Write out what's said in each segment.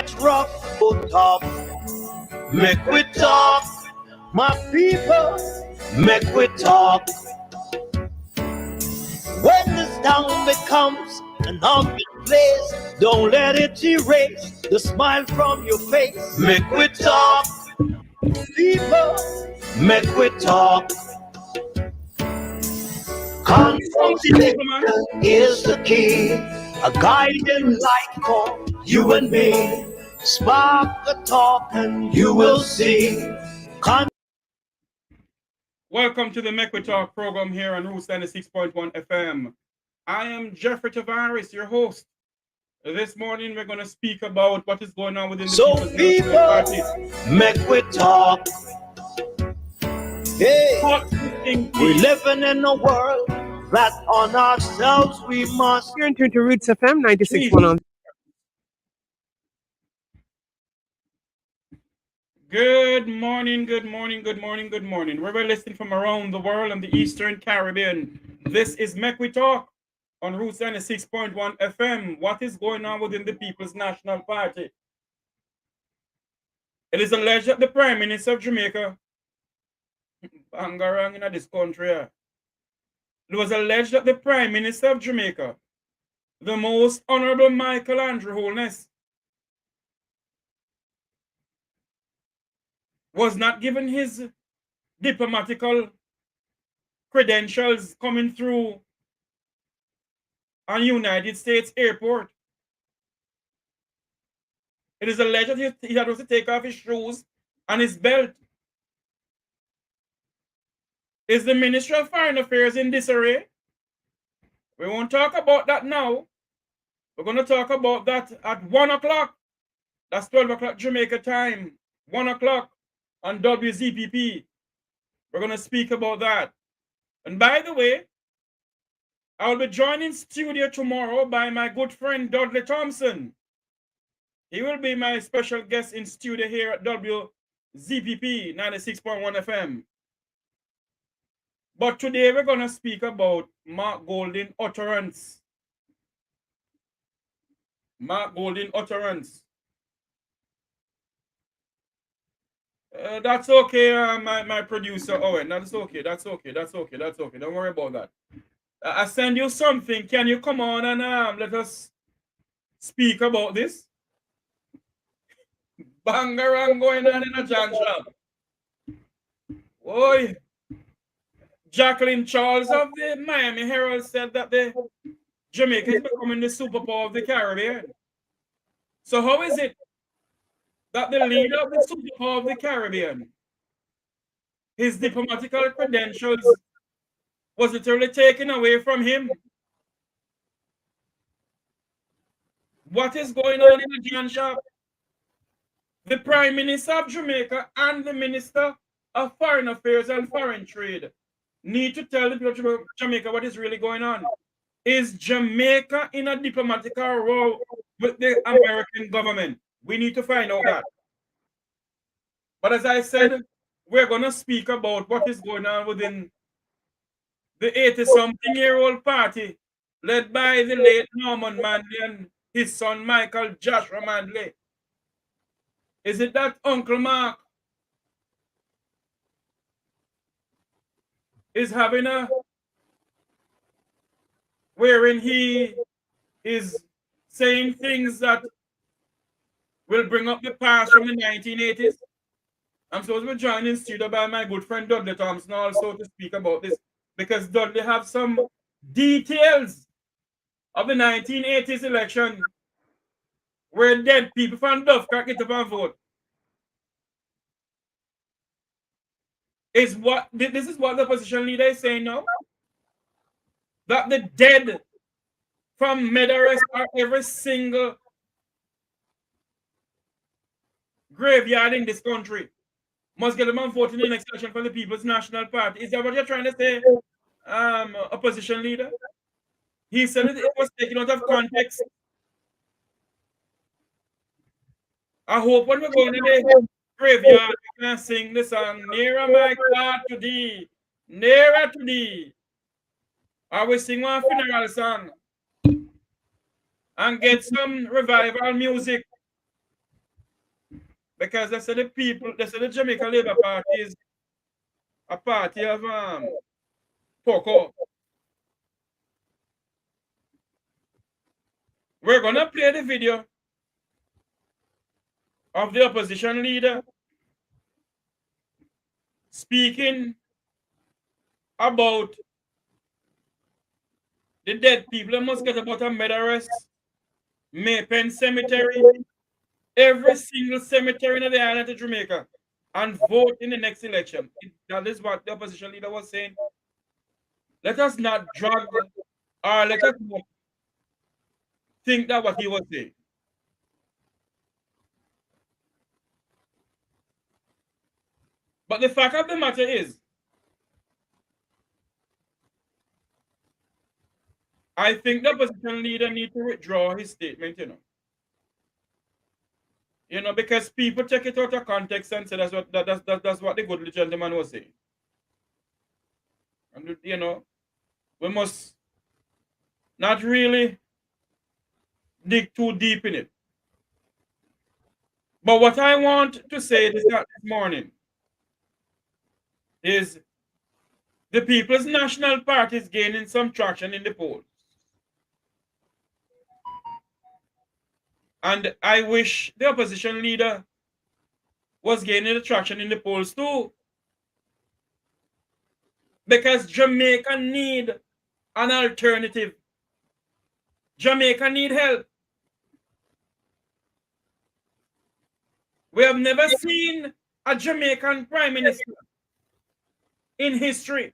get rough, put up. Make we talk, my people. Make we talk. When this town becomes an ugly place, don't let it erase the smile from your face. Make we talk, people. Make we talk. Consultation is the key, a guiding light for you and me. Spark the talk and you will see. Welcome to the Make We Talk program here on Roots 96.1 FM. I am Jeffrey Tavares, your host. This morning we're going to speak about what is going on within the People's National Party. Make we talk. Hey, we're living in a world that on ourselves we must. You're in tune to Roots FM 96.1 on. Good morning. We're listening from around the world and the Eastern Caribbean. This is Make We Talk on Roots 96.1 FM. What is going on within the People's National Party? It is alleged that the Prime Minister of Jamaica, Bangarang in this country, it was alleged that the Prime Minister of Jamaica, the Most Honorable Michael Andrew Holness, was not given his diplomatical credentials coming through on United States airport. It is alleged that he had to take off his shoes and his belt. Is the Ministry of Foreign Affairs in disarray? We won't talk about that now. We're going to talk about that at 1 o'clock. That's 12 o'clock Jamaica time. 1 o'clock on WZPP. We're going to speak about that. And by the way, I will be joined in studio tomorrow by my good friend Dudley Thompson. He will be my special guest in studio here at WZPP 96.1 FM. But today we're going to speak about Mark Golding utterance. Mark Golding utterance. That's okay, my producer Owen. That's okay. Don't worry about that. I send you something. Can you come on and let us speak about this? Bangarang going on in a John shop. Boy, Jacqueline Charles of the Miami Herald said that the Jamaica is becoming the superpower of the Caribbean. So how is it that the leader of the superpower of the Caribbean, his diplomatical credentials was literally taken away from him? What is going on in the John shop? The Prime Minister of Jamaica and the Minister of Foreign Affairs and Foreign Trade need to tell the people of Jamaica what is really going on. Is Jamaica in a diplomatical role with the American government? We need to find out that. But as I said, we're going to speak about what is going on within the 80-something-year-old party led by the late Norman Manley and his son Michael Joshua Manley. Is it that Uncle Mark is having a wherein he is saying things that will bring up the past from the 1980s? I'm supposed to be joined in studio by my good friend Dudley Thompson also to speak about this, because Dudley have some details of the 1980s election where dead people from Dovecrack get up and vote. This is what the opposition leader is saying now? That the dead from Medarest are every single graveyard in this country must get them on voting in the next election for the People's National Party. Is that what you're trying to say, opposition leader? He said it was taken out of context. I hope when we're going to the graveyard, we can sing the song, Nearer My God to Thee, Nearer to Thee. I will sing one funeral song and get some revival music Because they say the Jamaica Labour Party is a party of Poco. We're gonna play the video of the opposition leader speaking about the dead people. They must get about a Medaris, Maypen Cemetery, every single cemetery in the island of Jamaica, and vote in the next election. That is what the opposition leader was saying. Let us not drag or let us not think that what he was saying. But the fact of the matter is, I think the opposition leader needs to withdraw his statement, because people take it out of context and say that's what the good gentleman was saying. And we must not really dig too deep in it. But what I want to say this morning is the People's National Party is gaining some traction in the polls. And I wish the opposition leader was gaining the traction in the polls too. Because Jamaica need an alternative. Jamaica need help. We have never seen a Jamaican prime minister in history.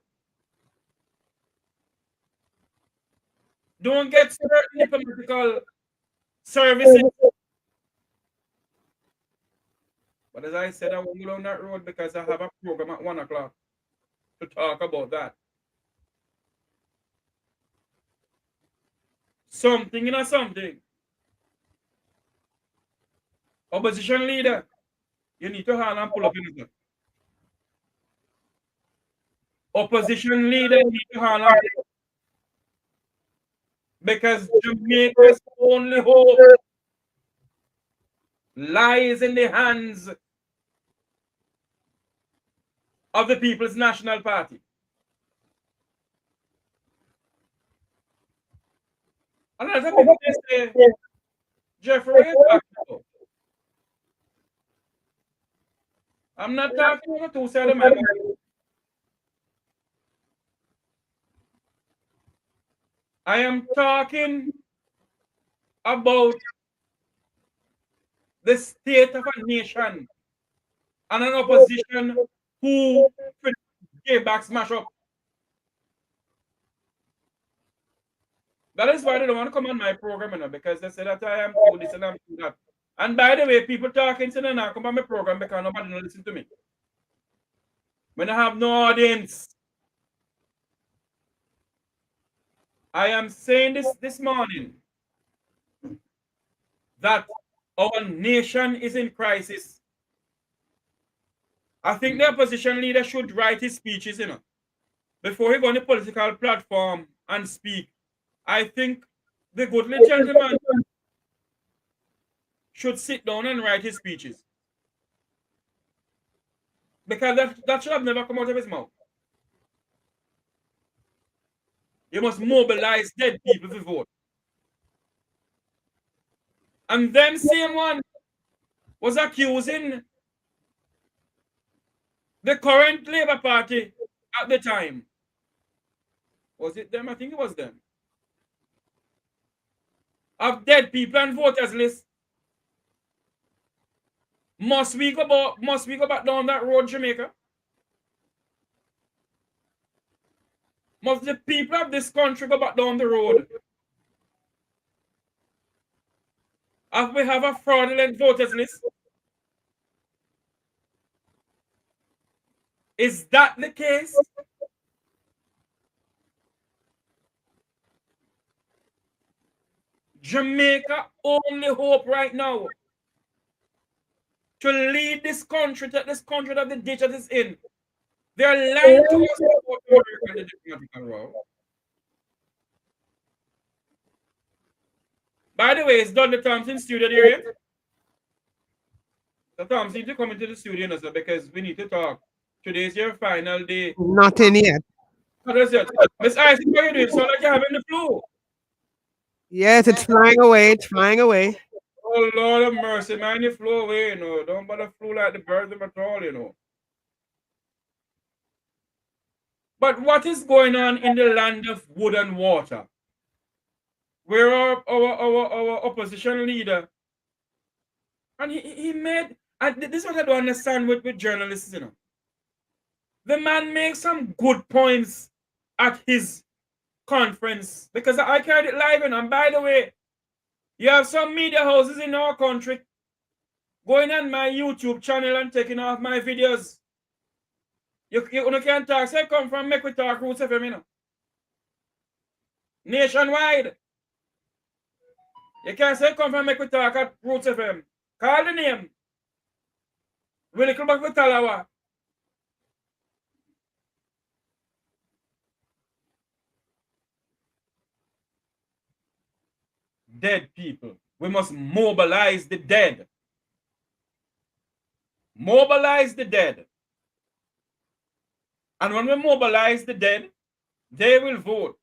Don't get certain diplomatic services. But as I said, I won't go down that road because I have a program at 1 o'clock to talk about that. Something. Opposition leader, you need to hand and pull up in it. Opposition leader need to hand and pull up. Because Jamaica's only hope lies in the hands of the People's National Party. And as people say, Jeffrey, what are you talking about? I'm not talking about two sides of my mouth. I am talking about the state of a nation and an opposition who gave back smash up. That is why they don't want to come on my program, because they say that I am doing this and I'm doing that. And by the way, people talking to them come on my program because nobody don't listen to me. When I have no audience. I am saying this morning that our nation is in crisis. I think the opposition leader should write his speeches, before he go on the political platform and speak. I think the goodly gentleman should sit down and write his speeches. Because that should have never come out of his mouth. You must mobilize dead people to vote. And then same one was accusing the current Labour Party at the time. Was it them? I think it was them. Of dead people and voters list. Must we go back down that road, Jamaica? Must the people of this country go back down the road? If we have a fraudulent voters list? Is that the case? Jamaica only hope right now to lead this country, to this country that the ditch that is in. They're lying to us about America and the diplomatic route. By the way, is Dudley Thompson studio there yet? So Tom, seem to come into the studio, sir, because we need to talk. Today's your final day. Not in yet. What is it? Miss Icy, what are you doing? So like you're having the flu. Yes, it's flying away. It's flying away. Oh, Lord of mercy, man, you flew away, Don't bother flew like the birds at all, But what is going on in the land of wood and water? Where our opposition leader, and he made, and this is what I don't understand with journalists, The man makes some good points at his conference, because I carried it live, and by the way, you have some media houses in our country going on my YouTube channel and taking off my videos. You can't talk, say come from Make We Talk Roots FM, Nationwide. You can't say come from Make We Talk at Roots FM. Call the name. Really come back with Talawa. Dead people. We must mobilize the dead. Mobilize the dead. And when we mobilize the dead, they will vote.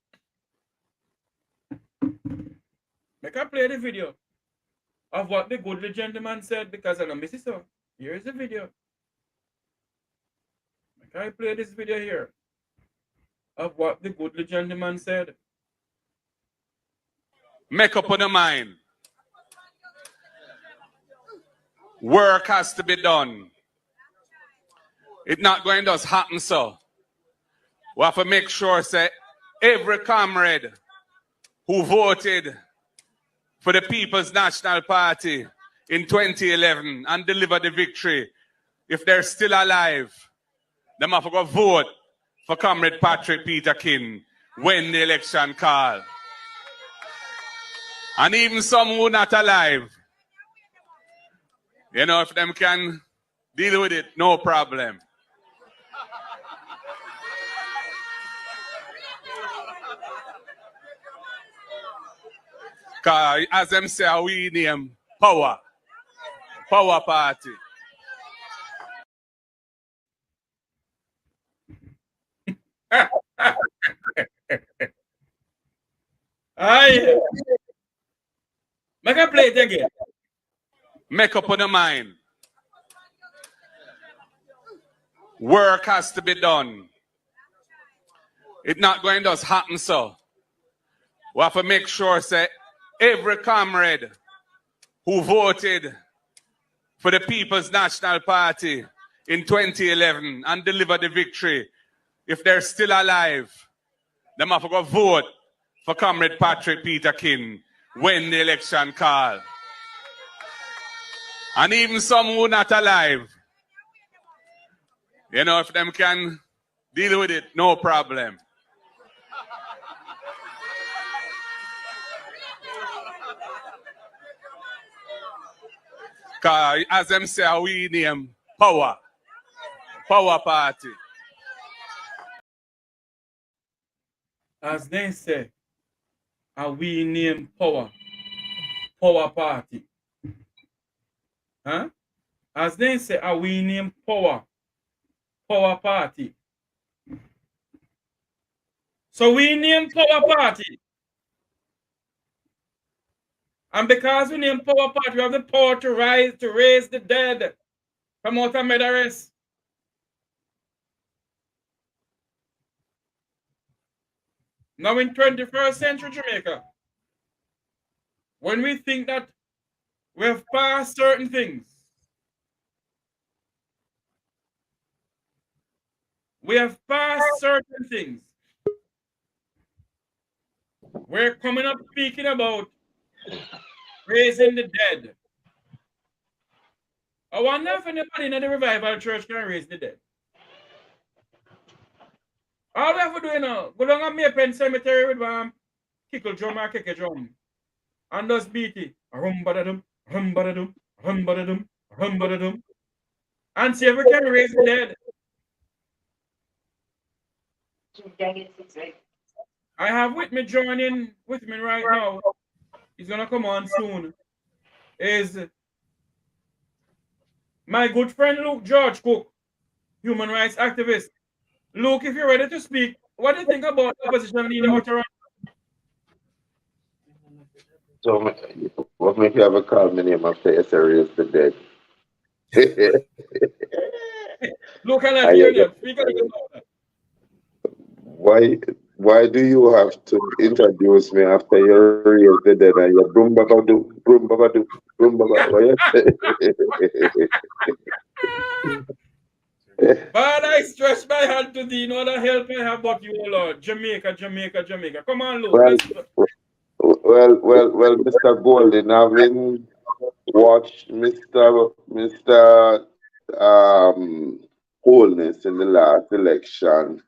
Make I play the video of what the goodly gentleman said, because I don't miss it. So here's the video. Make I play this video here of what the goodly gentleman said. Make up on the mind. Work has to be done. It's not going to just happen so. We have to make sure that every comrade who voted for the People's National Party in 2011 and delivered the victory, if they're still alive, they have to go vote for Comrade Patrick Peter King when the election call. And even some who are not alive, if them can deal with it, no problem. Because as them say, we name power. Power party. Aye. Make I play it again. Make up on the mind. Work has to be done. It's not going to just happen so. We have to make sure that every comrade who voted for the People's National Party in 2011 and delivered the victory, if they're still alive, they have to go vote for Comrade Patrick Peter King when the election call. And even some who are not alive, if them can deal with it, no problem. Because as them say, we name power. Power party. As they say, we name power. Power party. Huh? As they say, we name power. Power party. So we name power party. And because we name power party, we have the power to raise the dead from out of Medaris. Now in 21st century Jamaica, when we think that we have passed certain things, we're coming up speaking about raising the dead. I wonder if anybody in the revival church can raise the dead. All we have to do now, go down and Maypen Cemetery with kickle drum or kick a drum. And just beat it. Rum-ba-da-dum, rum-ba-da-dum, rum-ba-da-dum, rum-ba-da-dum. And see if we can raise the dead. I have with me joining with me right now. He's gonna come on soon. Is My good friend Luke George Cook, human rights activist. Luke, if you're ready to speak, what do you think about opposition leader utterance? So, what make you have a call my name after yesterday is the dead? Luke cannot I, hear you. Speak a little louder. why, why do you have to introduce me after you raise the dead and you broom baba do, broom baba? Why you But I stretch my hand to thee, no other help I have but you, O Lord. Jamaica, Jamaica, Jamaica. Come on, Luke. well, Let's. well, Mr. Golden, having watched Mr. Holness in the last election,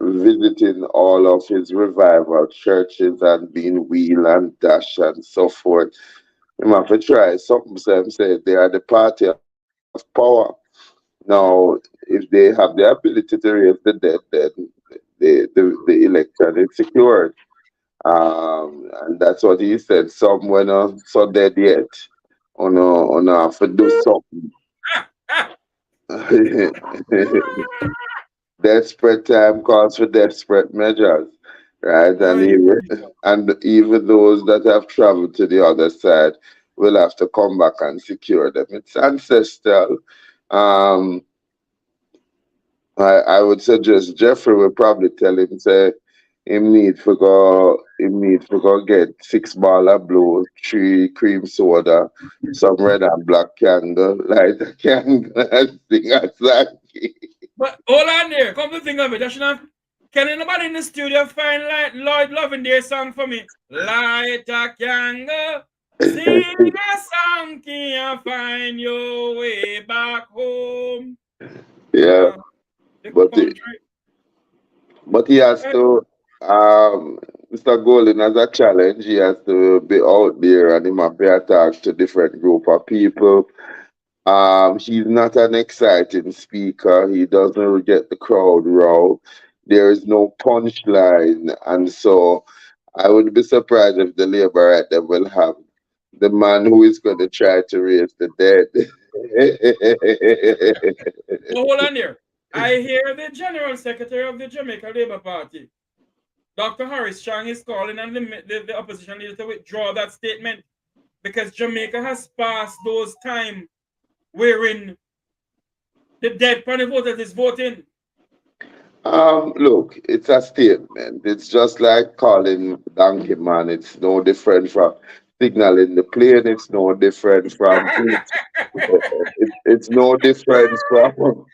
visiting all of his revival churches and being wheel and dash and so forth. You have to try something. Say they are the party of power. Now, if they have the ability to raise the dead, then the election is secured. And that's what he said. Some were not so dead yet. On have to do something. Desperate time calls for desperate measures, right? And even those that have traveled to the other side will have to come back and secure them. It's ancestral. Um, I would suggest Jeffrey will probably tell him say him need to go get 6 ball of blue, 3 cream soda, some red and black candle, light a candle and sing a song. But hold on there. Come to think of it, I should have. Can anybody in the studio find Lloyd Loving their song for me? Light a candle, sing a song, can you find your way back home? Yeah, The but he, country. but he has to Mr. Golden as a challenge, he has to be out there and he might be attacked to different group of people. He's not an exciting speaker. He doesn't get the crowd row. There is no punchline, and so I would be surprised if the Labour right there will have the man who is going to try to raise the dead. So hold on there. I hear the General Secretary of the Jamaica Labour Party, Dr. Harris Chang, is calling on the opposition leader to withdraw that statement because Jamaica has passed those time wherein the dead penny voters is voting. Look, it's a statement. It's just like calling donkey man. It's no different from signaling the plane. It's no different from it's no different from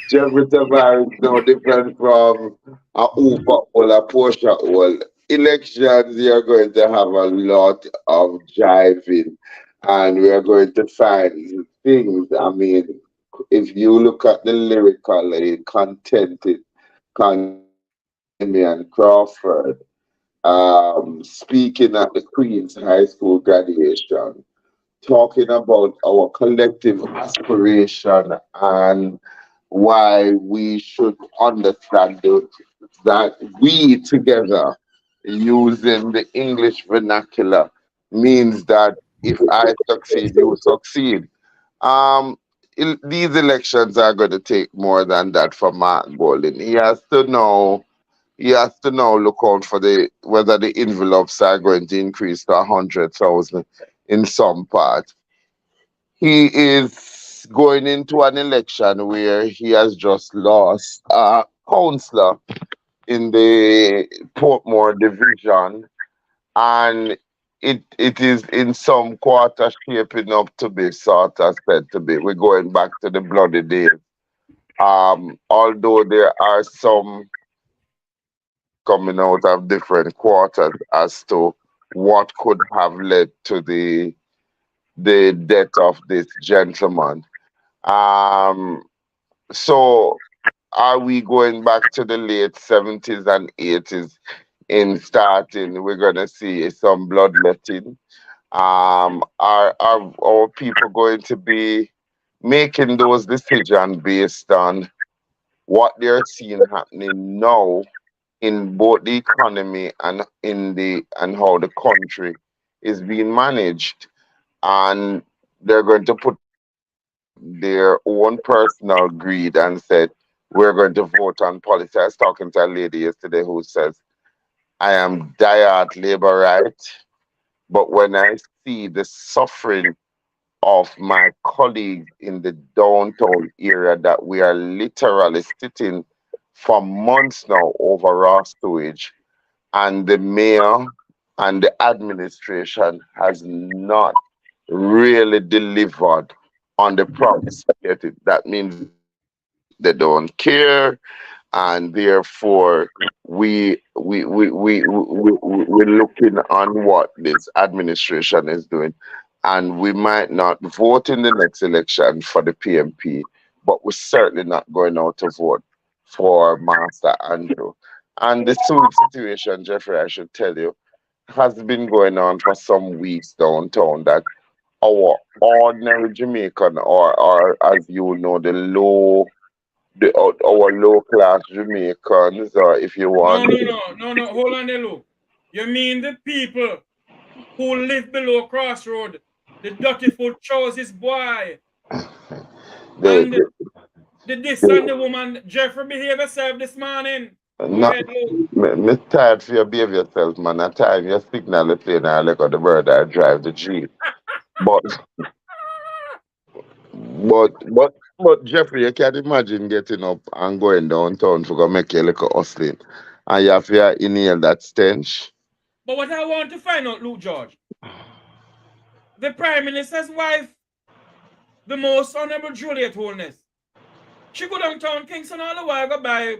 Jeffrey Tavares. It's no different from a Uber or a Porsche or elections. You're going to have a lot of driving, and we are going to find things. I mean, if you look at the lyrically contented Damian Crawford speaking at the Queen's High School graduation, talking about our collective aspiration and why we should understand that we together, using the English vernacular, means that if I succeed, you succeed. Um, these elections are going to take more than that for Mark Golden. He has to now look out for the whether the envelopes are going to increase to 100,000 in some part. He is going into an election where he has just lost a councillor in the Portmore division, and it is in some quarter shaping up to be sort of said to be. We're going back to the bloody days. Although there are some reports coming out of different quarters as to what could have led to the death of this gentleman. Um, so are we going back to the late 70s and 80s in starting? We're gonna see some bloodletting. Are our people going to be making those decisions based on what they're seeing happening now in both the economy and and how the country is being managed, and they're going to put their own personal greed and said, we're going to vote on policy. I was talking to a lady yesterday who says, I am diehard labor right, but when I see the suffering of my colleagues in the downtown area that we are literally sitting for months now over raw sewage, and the mayor and the administration has not really delivered on the promise. That means they don't care, and therefore we're looking on what this administration is doing, and we might not vote in the next election for the PMP, but we're certainly not going out to vote for Master Andrew. And the sewage situation, Jeffrey, I should tell you, has been going on for some weeks downtown, that our ordinary Jamaican, or as you know, our low class Jamaicans, or if you want. No. Hold on there, Lou. You mean the people who live below Crossroad, the dirty foot trousers boy, They, and this and the woman Jeffrey behave herself this morning. not, me tired for you behave yourself, man. At time you signal the plane, I look at the bird, I drive the Jeep. But but Jeffrey, you can't imagine getting up and going downtown to go make a little hustling, and you have to inhale that stench. But what I want to find out, Luke George, the Prime Minister's wife, the most honorable Juliet Holness, she go downtown Kingston all the while, go buy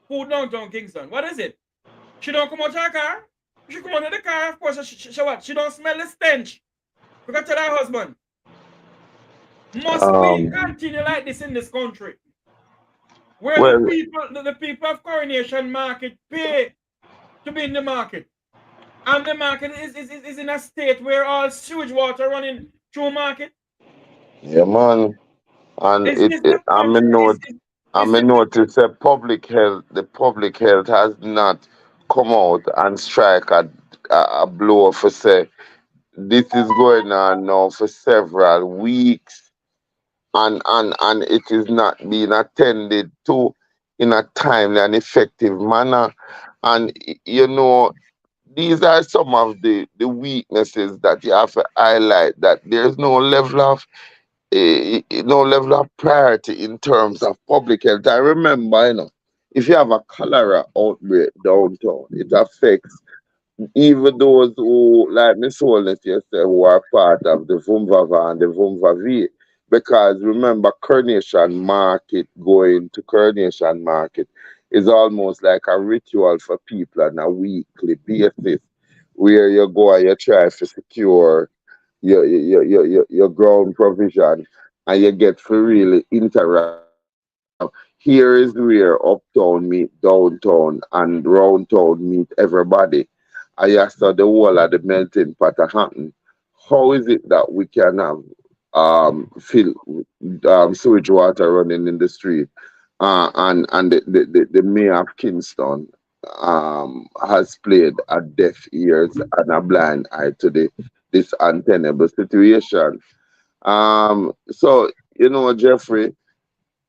food downtown Kingston. What is it? She don't come out of her car? She come out of the car, of course, she what? She don't smell the stench. We got to tell her husband. Must we continue like this in this country? Where the people of Coronation Market pay to be in the market. And the market is in a state where all sewage water running through market. Yeah, man. And I notice that the public health has not come out and strike a blow for say this is going on now for several weeks, and it is not being attended to in a timely and effective manner. And these are some of the weaknesses that you have to highlight, that there's no level of priority in terms of public health. I remember, if you have a cholera outbreak downtown, it affects even those who, like Miss Holness yesterday, who are part of the Vumvava and the Vumvavi. Because remember, going to Coronation Market is almost like a ritual for people on a weekly basis, where you go and you try to secure your ground provision, and you get to really interact. Now, here is where uptown meet downtown and downtown meet everybody. I asked the whole of the melting pot happen. How is it that we can have fill sewage water running in the street? And the mayor of Kingston has played a deaf ears and a blind eye to this untenable situation. So Jeffrey,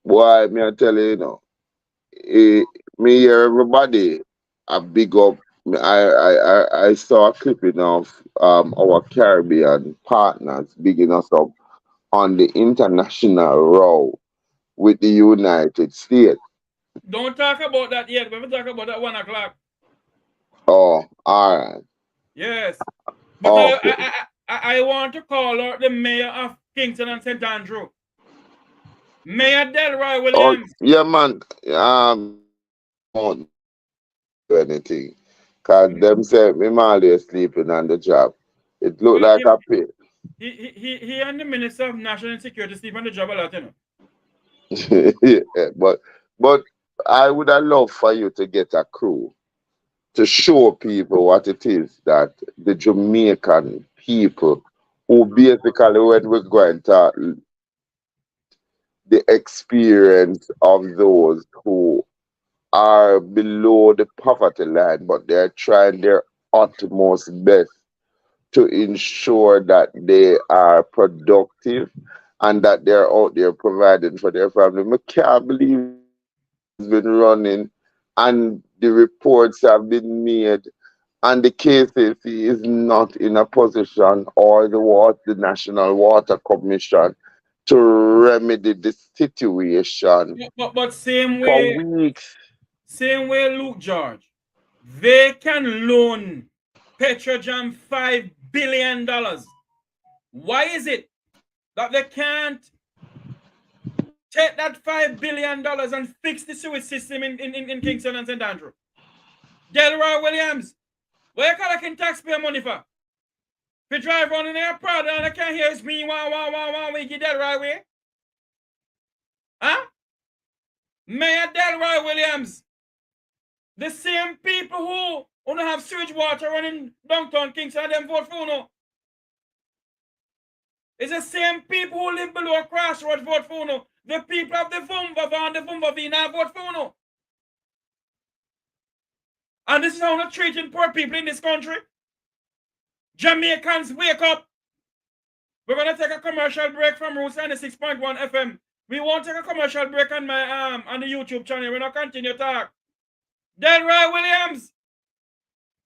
boy, me I tell you, me hear everybody a big up. I saw a clipping of our Caribbean partners bigging us up on the international row with the United States. Don't talk about that yet. We'll talk about that 1 o'clock. Oh, all right. Yes. But Okay. I want to call out the mayor of Kingston and St. Andrew. Mayor Delroy Williams. Yeah, man. Won't do anything. Cause them say me always sleeping on the job. It look like a pit. He and the Minister of National Security sleep on the job a lot, Yeah, but I would have loved for you to get a crew to show people what it is that the Jamaican people, who basically, when we're going to the experience of those who are below the poverty line, but they're trying their utmost best to ensure that they are productive and that they're out there providing for their family. I can't believe it's been running and the reports have been made and the KCC is not in a position, or the National Water Commission, to remedy the situation But same for way, weeks. Luke George, they can loan Petrojam $5 billion. Why is it that they can't take that $5 billion and fix the sewage system in Kingston and St. Andrew? Delroy Williams, where you collecting taxpayer money for? If you drive around in there proud and I can't hear it's me, we get Delroy way? Huh? Mayor Delroy Williams, the same people who don't have sewage water running downtown Kingston and them vote for no. It's the same people who live below Crossroads vote for no. The people of the Vumba and the Vumba Vina vote for no. And this is how we're treating poor people in this country. Jamaicans, wake up. We're going to take a commercial break from Roots 96.1 FM. We won't take a commercial break on my on the YouTube channel. We're not continue to talk. Delroy Williams.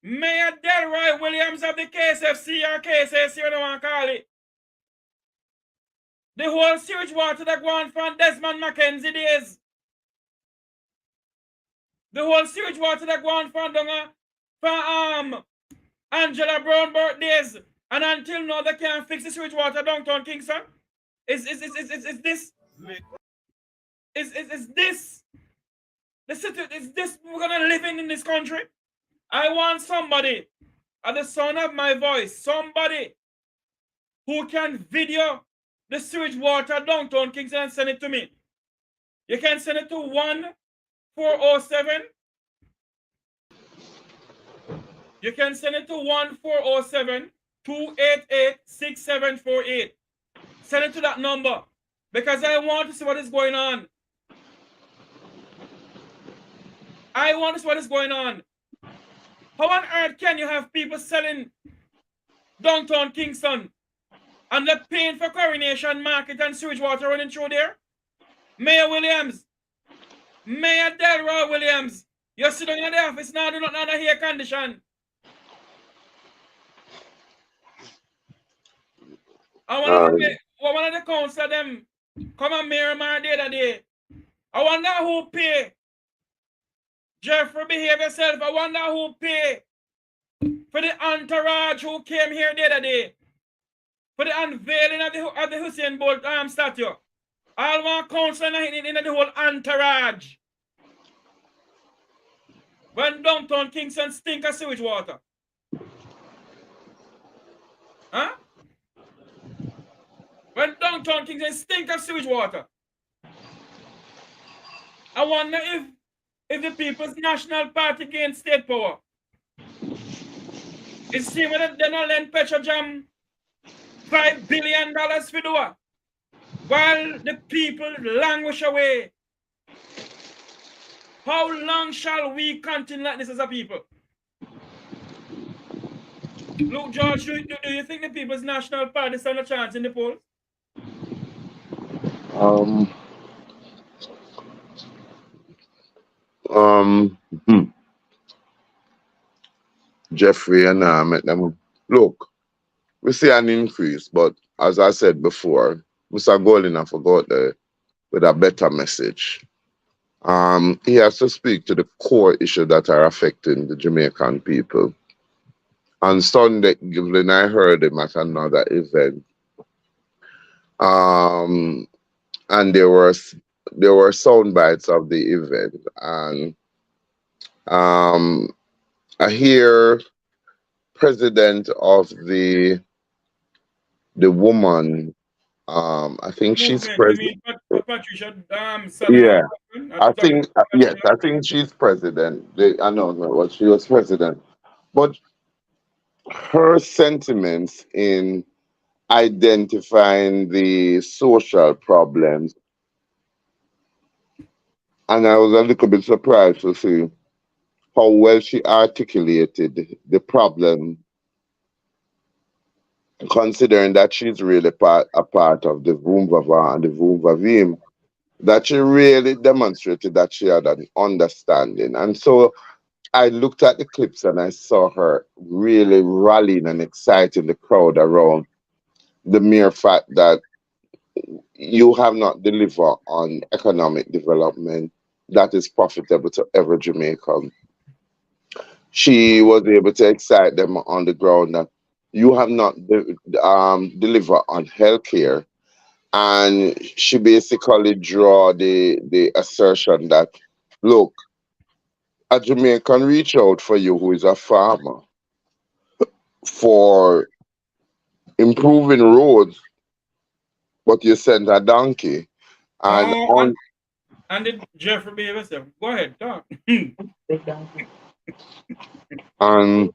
Mayor Delroy Williams of the KSFC or KSSC, you don't want to call it. The whole sewage water that go on from Desmond McKenzie days. The whole sewage water that go on from Angela Brown birthdays. And until now they can't fix the sewage water downtown Kingston. Is this the city, is this we're gonna live in this country? I want somebody at the sound of my voice, somebody who can video the sewage water downtown Kingston and send it to me. You can send it to 1407. You can send it to 1407-288-6748. Send it to that number because I want to see what is going on. I want to see what is going on. How on earth can you have people selling downtown Kingston and they're paying for Coronation Market and sewage water running through there? Mayor Williams, Mayor Delroy Williams, you're sitting in the office now, do not know the air condition. I want one of the council them come and mirror my the other day. I wonder who pay. Jeffrey, behave yourself. I wonder who pay for the entourage who came here the other day for the unveiling of the Hussein Bolt statue. All one council in the whole entourage. When downtown Kingston stink of sewage water. Huh? When downtown Kingston stink of sewage water. I wonder if the People's National Party gains state power. It seems that they don't lend Petrojam $5 billion for do it, while the people languish away. How long shall we continue like this as a people? Look, George, do you think the People's National Party stand a chance in the polls? Jeffrey and make them look. We see an increase, but as I said before, Mr. Golden forgot with a better message. He has to speak to the core issues that are affecting the Jamaican people. On Sunday evening, I heard him at another event. And there were sound bites of the event, and I hear president of the woman. I think she's president. Patricia, yeah, I think yes, I think she's president. I don't know what she was president, but her sentiments in identifying the social problems, and I was a little bit surprised to see how well she articulated the problem considering that she's really a part of the Voom Vava and the Voom Vavim, that she really demonstrated that she had an understanding. And so I looked at the clips and I saw her really rallying and exciting the crowd around the mere fact that you have not delivered on economic development that is profitable to every Jamaican. She was able to excite them on the ground that you have not delivered on healthcare, and she basically draw the assertion that look, a Jamaican reach out for you who is a farmer for improving roads, but you sent a donkey and Oh, on and did Jeffrey behave himself? Go ahead, talk. and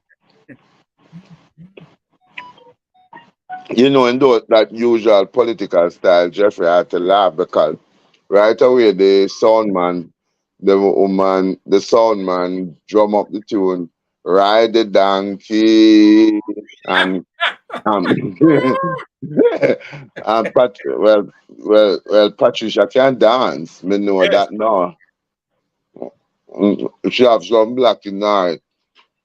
you know in that usual political style, Jeffrey had to laugh because right away the sound man, the sound man drum up the tune, ride the donkey, and um, and Patricia can dance. Me know Yes. that now. She have some black in her.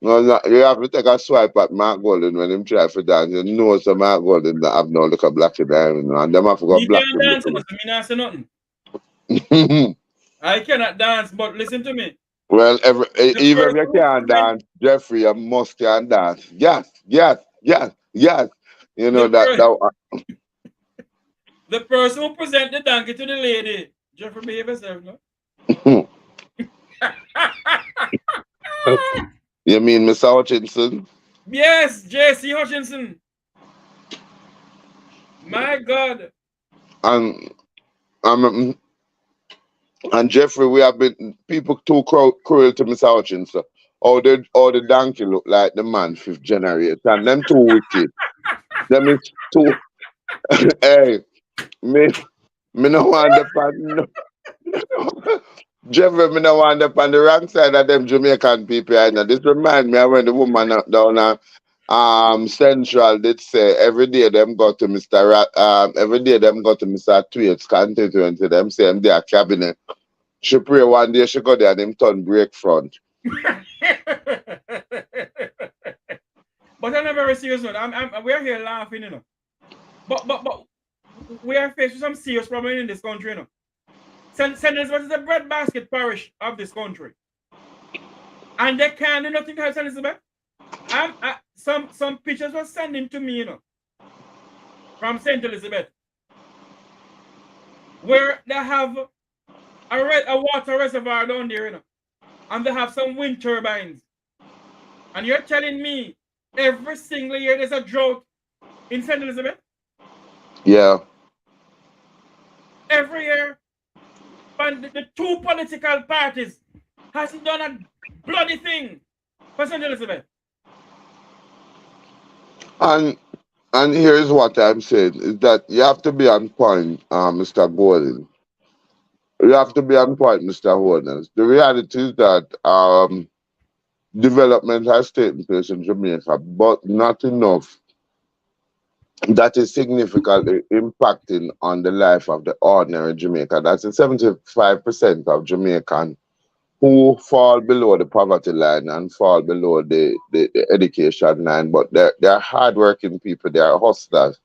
No, no, you have to take a swipe at Mark Golden when him try for dance. You know some Mark Golden that have no look a black in there, you know, and them have to go Me black can't him dance, so look. me not say nothing. I cannot dance, but listen to me. Well, The even if person you who can't present dance, Jeffrey, you must can dance. Yes, yes, yes, yes. You know the, that per- that. the person who present the donkey to the lady, Jeffrey behave himself, no? You mean Mr. Hutchinson? Yes, J.C. Hutchinson. My God. And um, and Jeffrey, we have been people too cruel to Mr. Hutchinson. Or the donkey look like the man fifth generation. And them too wicked. Them is too hey, me me no want the pan no. Jeffrey, me no want up on the wrong side of them Jamaican people. I know. This remind me of when the woman down Central did say every day them go to every day them go to Mr. Tweet's constituency, them say them their cabinet. She pray one day she go there and him turn break front. But on a very serious note, we're here laughing, you know. But we are faced with some serious problem in this country, you know. St. Elizabeth is the breadbasket parish of this country. And they can't do nothing to help St. Elizabeth. Some pictures were sending to me, you know, from St. Elizabeth, where they have a water reservoir down there, you know, and they have some wind turbines. And you're telling me every single year there's a drought in St. Elizabeth? Yeah. Every year. And the two political parties hasn't done a bloody thing for St. Elizabeth. And here's what I'm saying is that you have to be on point, Mr. Gordon. You have to be on point, Mr. Horners. The reality is that development has taken place in Jamaica, but not enough that is significantly impacting on the life of the ordinary Jamaican. That's 75% of Jamaicans who fall below the poverty line and fall below the education line, but they're hardworking people, they are hustlers.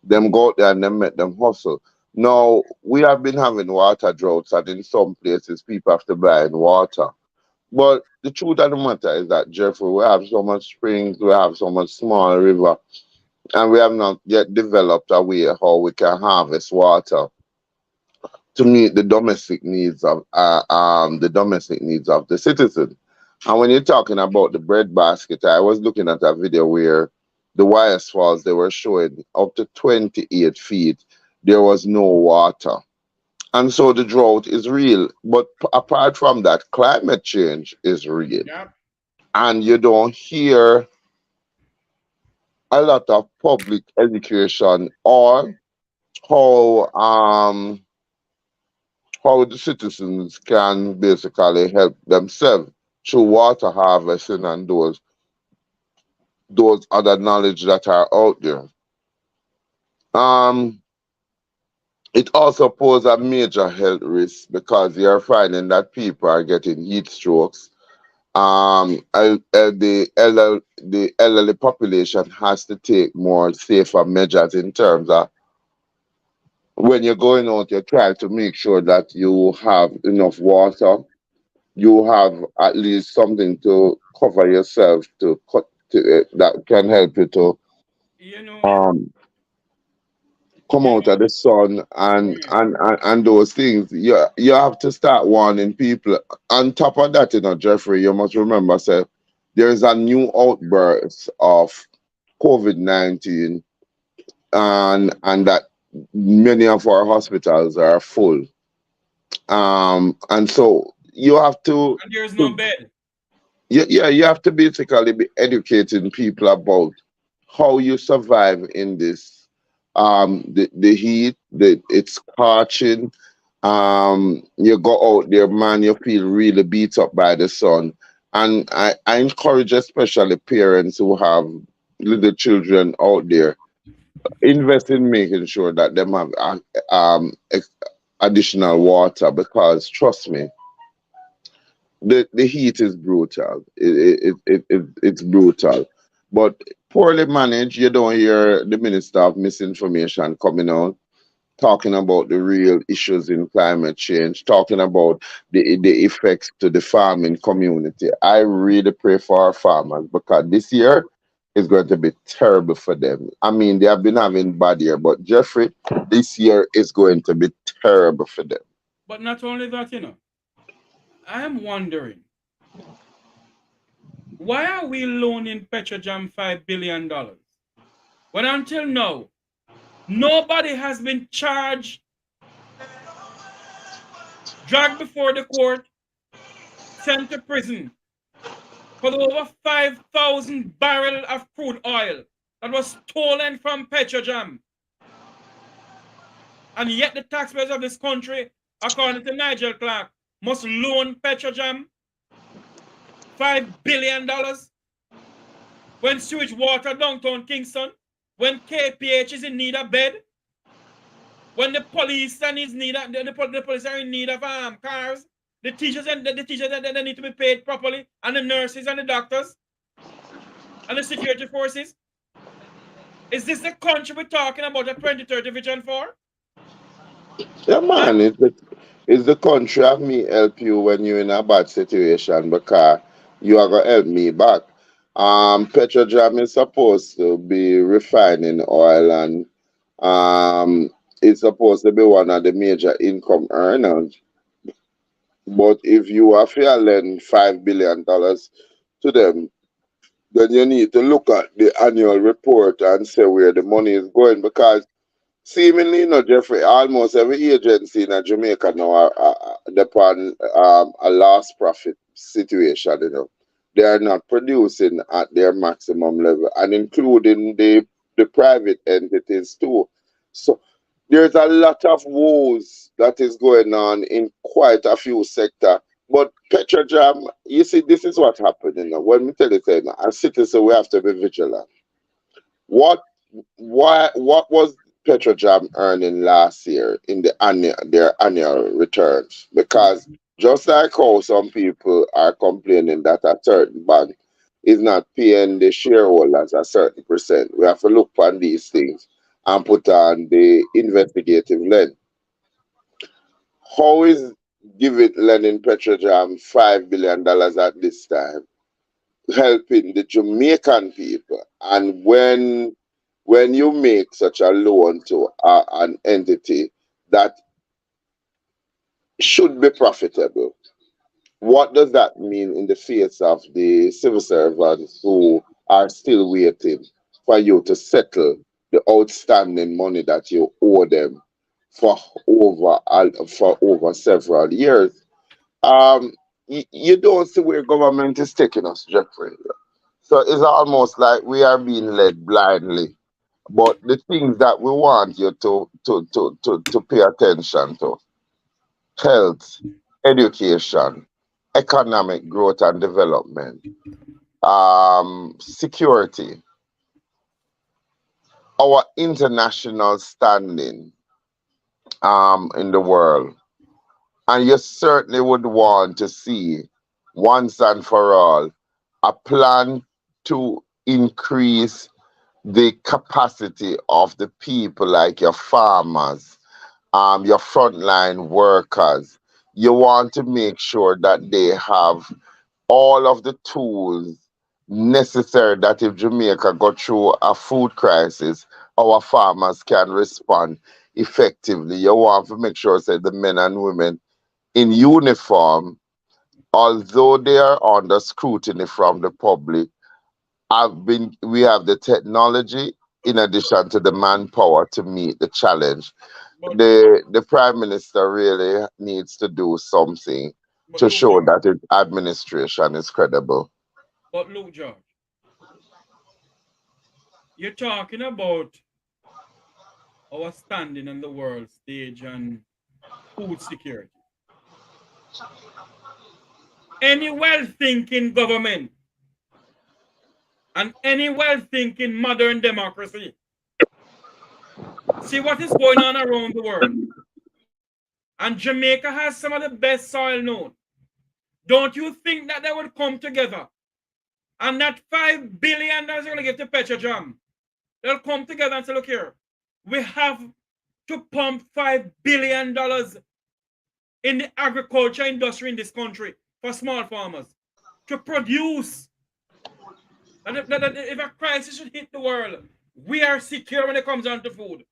Them go out there and them make them hustle. Now, we have been having water droughts, and in some places, people have to buy in water. But the truth of the matter is that, Jeffrey, we have so much springs, we have so much small river, and we have not yet developed a way how we can harvest water to meet the domestic needs of the citizen. And when you're talking about the breadbasket, I was looking at a video where the Wyeth Falls, they were showing up to 28 feet, there was no water. And so the drought is real. But apart from that, climate change is real. Yeah. And you don't hear a lot of public education or how how the citizens can basically help themselves through water harvesting and those other knowledge that are out there. Um, it also poses a major health risk because you're finding that people are getting heat strokes. The elderly population has to take more safer measures in terms of when you're going out, you're trying to make sure that you have enough water, you have at least something to cover yourself to cut that can help you to You know, um come you out know, of the sun and mm, and those things. You have to start warning people. On top of that, Jeffrey, you must remember, say there's a new outburst of COVID-19, and that many of our hospitals are full. And so you have and there's no to bed. yeah, you have to basically be educating people about how you survive in this. The heat, it's scorching. You go out there, man, you feel really beat up by the sun. And I encourage especially parents who have little children out there, invest in making sure that them have additional water, because trust me, the heat is brutal. It's brutal, but poorly managed. You don't hear the minister of misinformation coming out talking about the real issues in climate change, talking about the effects to the farming community. I really pray for our farmers because this year is going to be terrible for them. I mean, they have been having bad year, but Jeffrey, this year is going to be terrible for them. But not only that, I am wondering, why are we loaning Petrojam $5 billion when until now nobody has been charged, dragged before the court, sent to prison for the over 5,000 barrels of crude oil that was stolen from Petrojam? And yet the taxpayers of this country, according to Nigel Clark, must loan Petrojam $5 billion when sewage water downtown Kingston, when KPH is in need of bed, when the police and the police are in need of cars, the teachers and the teachers that they need to be paid properly, and the nurses and the doctors and the security forces. Is this the country we're talking about a 2030 vision for? Yeah, Huh? man, it's the country of me help you when you're in a bad situation because you are gonna help me back. Petrojam is supposed to be refining oil, and it's supposed to be one of the major income earners. But if you are failing $5 billion to them, then you need to look at the annual report and say where the money is going, because seemingly, Jeffrey, almost every agency in Jamaica now are depend a loss profit situation. They are not producing at their maximum level, and including the private entities too. So there's a lot of woes that is going on in quite a few sectors. But Petrojam, you see, this is what happened. When we tell you, as citizens, we have to be vigilant. What what was Petrojam earning last year in their annual returns? Because just like how some people are complaining that a certain bank is not paying the shareholders a certain percent, we have to look on these things and put on the investigative lens. How is giving lending Petrojam $5 billion at this time helping the Jamaican people? And when you make such a loan to an entity that should be profitable, what does that mean in the face of the civil servants who are still waiting for you to settle the outstanding money that you owe them for over several years? You don't see where government is taking us, Jeffrey. So it's almost like we are being led blindly. But the things that we want you to pay attention to: health, education, economic growth and development, security, our international standing in the world. And you certainly would want to see, once and for all, a plan to increase the capacity of the people, like your farmers, your frontline workers. You want to make sure that they have all of the tools necessary that if Jamaica go through a food crisis, our farmers can respond effectively. You want to make sure that the men and women in uniform, although they are under scrutiny from the public, we have the technology in addition to the manpower to meet the challenge. But, The Prime Minister really needs to do something but to look, show George. that his administration is credible. But look, George. You're talking about our standing on the world stage and food security. Any well-thinking government and any well-thinking modern democracy see what is going on around the world. And Jamaica has some of the best soil known. Don't you think that they would come together and that $5 billion they're going to give to petrojam, they'll come together and say, look here, we have to pump $5 billion in the agriculture industry in this country for small farmers to produce. And if a crisis should hit the world, we are secure when it comes down to food.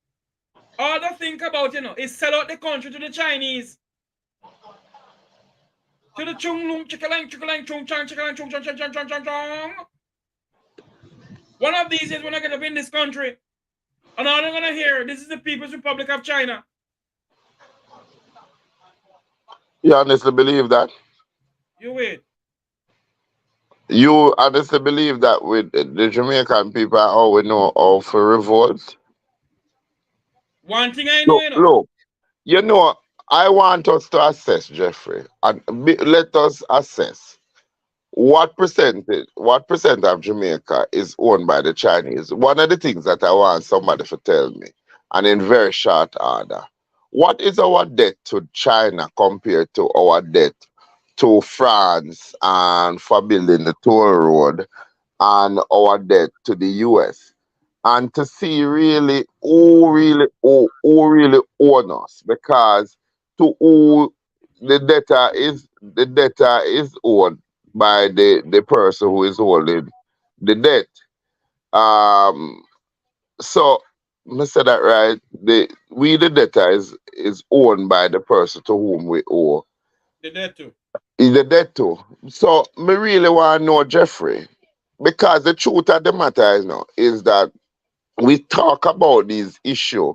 All they think about, is sell out the country to the Chinese. To the chung lung chikalang chikalang chung chang chikalang chung chang chang chang chang chang chang. One of these days when I get up in this country, and all I'm gonna hear, this is the People's Republic of China. You honestly believe that? You wait. You honestly believe that with the Jamaican people all we know of for revolt? One thing I know, Look, I want us to assess, Jeffrey, and let us assess what percent of Jamaica is owned by the Chinese. One of the things that I want somebody to tell me, and in very short order, what is our debt to China compared to our debt to France and for building the toll road and our debt to the US? And to see really who really own us, because to who the debtor is owned by the person who is holding the debt. So I said that right. The debtor is owned by the person to whom we owe the debt too. the debt to. So me really want to know, Jeffrey, because the truth of the matter is that we talk about these issues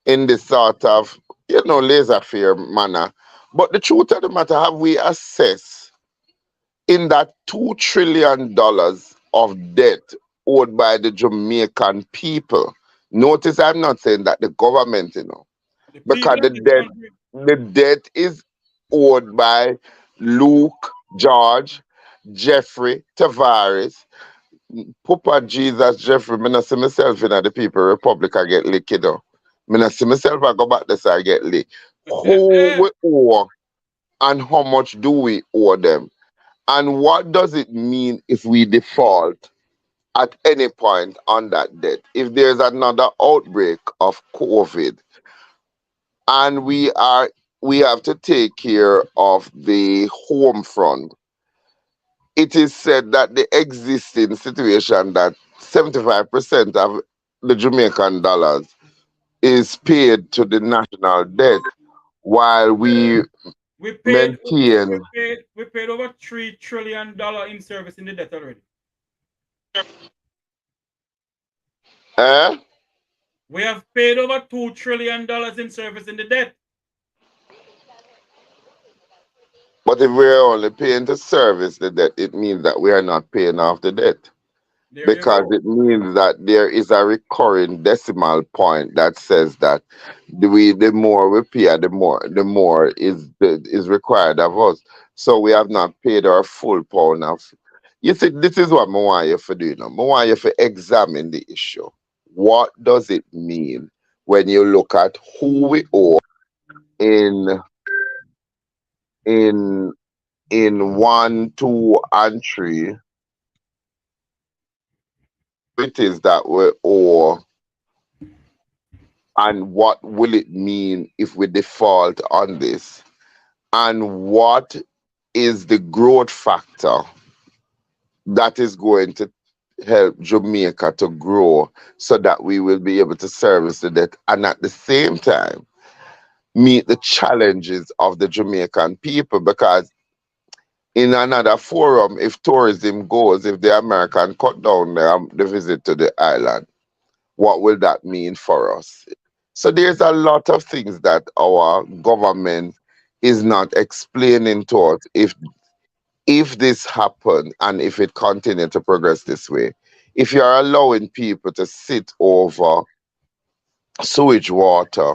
in this sort of, laissez-faire manner. But the truth of the matter, have we assessed in that $2 trillion of debt owed by the Jamaican people? Notice I'm not saying that the government, The because people of this country. the debt is owed by Luke, George, Jeffrey, Tavares, Papa Jesus, Jeffrey. Me not see myself in the People Republic I get licked, Me not see myself I go back this I get licked. Who we owe and how much do we owe them? And what does it mean if we default at any point on that debt? If there's another outbreak of COVID and we have to take care of the home front, it is said that the existing situation that 75% of the Jamaican dollars is paid to the national debt, while we maintain. We paid over $3 trillion in service in the debt already. We have paid over $2 trillion in service in the debt. But if we're only paying to service the debt, it means that we are not paying off the debt. Because it means that there is a recurring decimal point that says that the more we pay, the more is required of us. So we have not paid our full pound of. You see, this is what I want you to do now. I want you to examine the issue. what does it mean when you look at who we are in in in 1, 2, and 3? It is that we owe, and what will it mean if we default on this? And what is the growth factor that is going to help Jamaica to grow so that we will be able to service the debt and at the same time meet the challenges of the Jamaican people? Because in another forum, if tourism goes, if the American cut down the visit to the island, what will that mean for us? So there's a lot of things that our government is not explaining to us. If this happen and if it continue to progress this way, if you are allowing people to sit over sewage water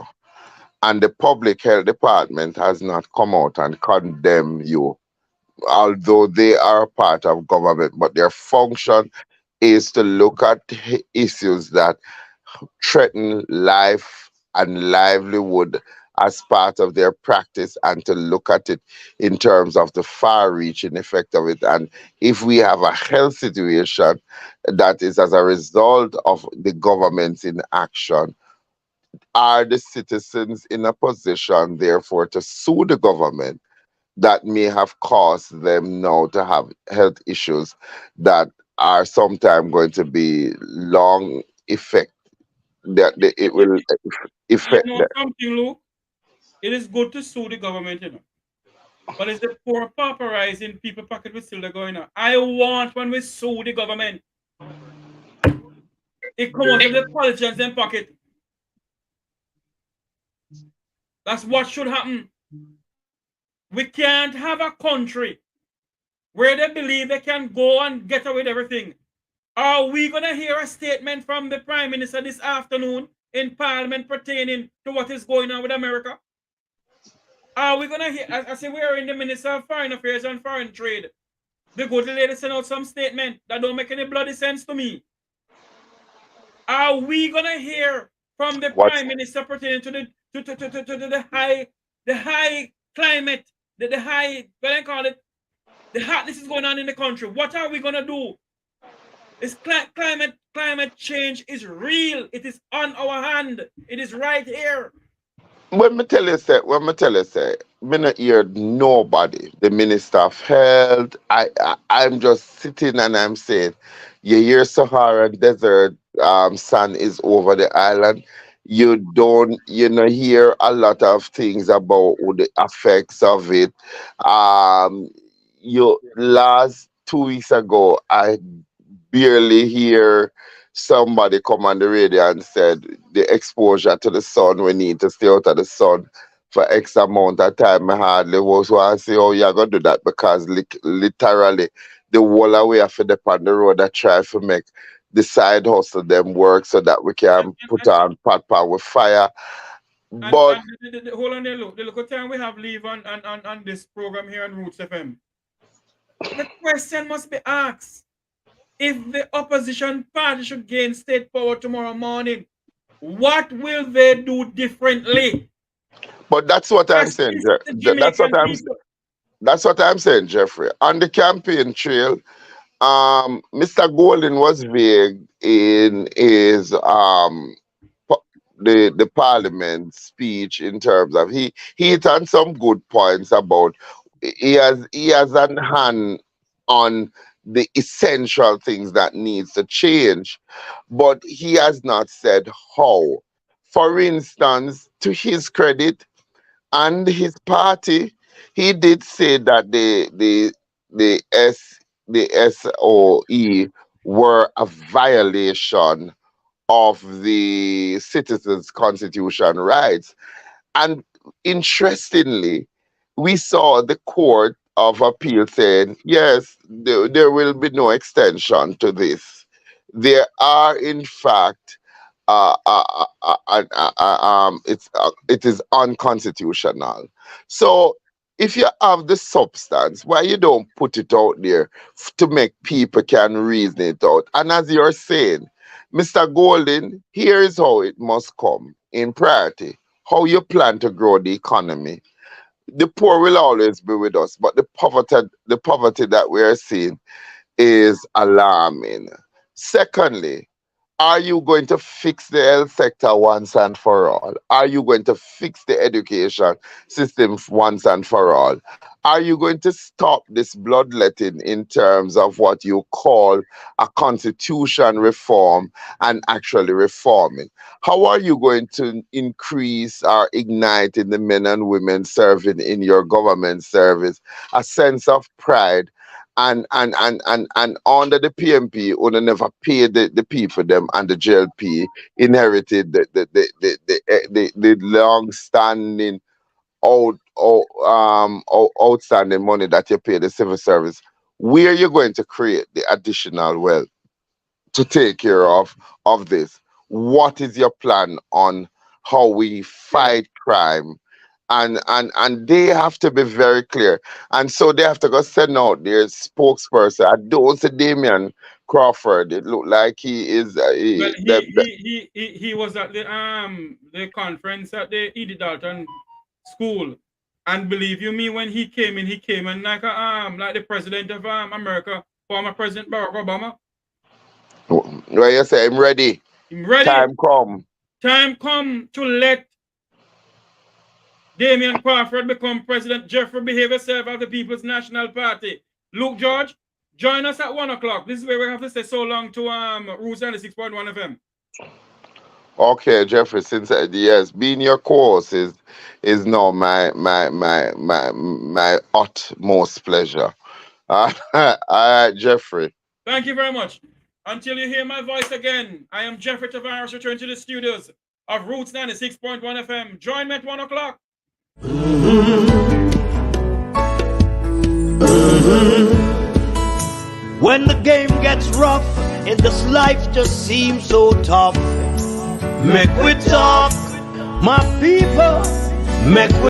and the public health department has not come out and condemn you, although they are part of government, but their function is to look at issues that threaten life and livelihood as part of their practice and to look at it in terms of the far reaching effect of it. And if we have a health situation that is as a result of the government's inaction, are the citizens in a position, therefore, to sue the government that may have caused them now to have health issues that are sometime going to be long effect, that it will You affect know them? something, Luke? It is good to sue the government, you know. But it's the poor pauperizing people pocket we still going on. I want when we sue the government, it come out of the politicians in pocket. That's what should happen. We can't have a country where they believe they can go and get away with everything. Are we going to hear a statement from the Prime Minister this afternoon in Parliament pertaining to what is going on with America? Are we going to hear, I say we are in the Minister of Foreign Affairs and Foreign Trade. The good lady sent out some statement that don't make any bloody sense to me. Are we going to hear from the What Prime Minister pertaining to the high climate, the high, what I call it, the hotness is going on in the country? What are we going to do? This climate change is real. It is on our hand. It is right here. when me tell you say, me not hear nobody, the Minister of Health. I'm just sitting and I'm saying, you hear Sahara Desert sun is over the island. You know hear a lot of things about the effects of it. Um you last 2 weeks ago I barely hear somebody come on the radio and said the exposure to the sun, we need to stay out of the sun for X amount of time. I hardly was want to say, oh, you're going to do that because literally the whole away of it on the road that try to make the side hustle them work so that we can put on pot pot with fire. But Hold on there, look. The local time we have leave on this program here on Roots FM. The question must be asked. If the opposition party should gain state power tomorrow morning, what will they do differently? that's what I'm saying. Assist the That's what Jamaican I'm people. that's what I'm saying, Jeffrey. On the campaign trail, Mr. Golden was vague in his the parliament speech in terms of he hit on some good points about he has an hand on the essential things that needs to change, but he has not said how. For instance, to his credit and his party, he did say that the S the SOE were a violation of the citizens' constitution rights. And interestingly, we saw the Court of Appeal saying, yes, there will be no extension to this. There are, in fact, it is unconstitutional. So if you have the substance, why you don't put it out there to make people can reason it out? And as you're saying, Mr. Golden, here is how it must come in priority. How you plan to grow the economy. The poor will always be with us, but the poverty that we are seeing is alarming. Secondly, are you going to fix the health sector once and for all? Are you going to fix the education system once and for all? Are you going to stop this bloodletting in terms of what you call a constitution reform and actually reforming? How are you going to increase or ignite in the men and women serving in your government service a sense of pride? And under the PNP, who never paid the people them, and the JLP inherited the long-standing outstanding money that you pay the civil service. Where are you going to create the additional wealth to take care of this? What is your plan on how we fight crime? And they have to be very clear. And so they have to go send out their spokesperson. I don't see Damian Crawford. It looked like he is. Well, he was at the conference at the Edie Dalton School, and believe you me, when he came in like the president of America, former President Barack Obama. Where you say I'm ready. I'm ready. Time come to let Damian Crawford become president. Jeffrey, behave yourself as the People's National Party. Luke George, join us at 1 o'clock. This is where we have to stay so long to Roots 96.1 FM. Okay, Jeffrey, since yes, being your course is now my utmost pleasure. All right, Jeffrey. Thank you very much. Until you hear my voice again, I am Jeffrey Tavares, returning to the studios of Roots 96.1 FM. Join me at 1 o'clock. When the game gets rough and this life just seems so tough, make we talk, my people, make we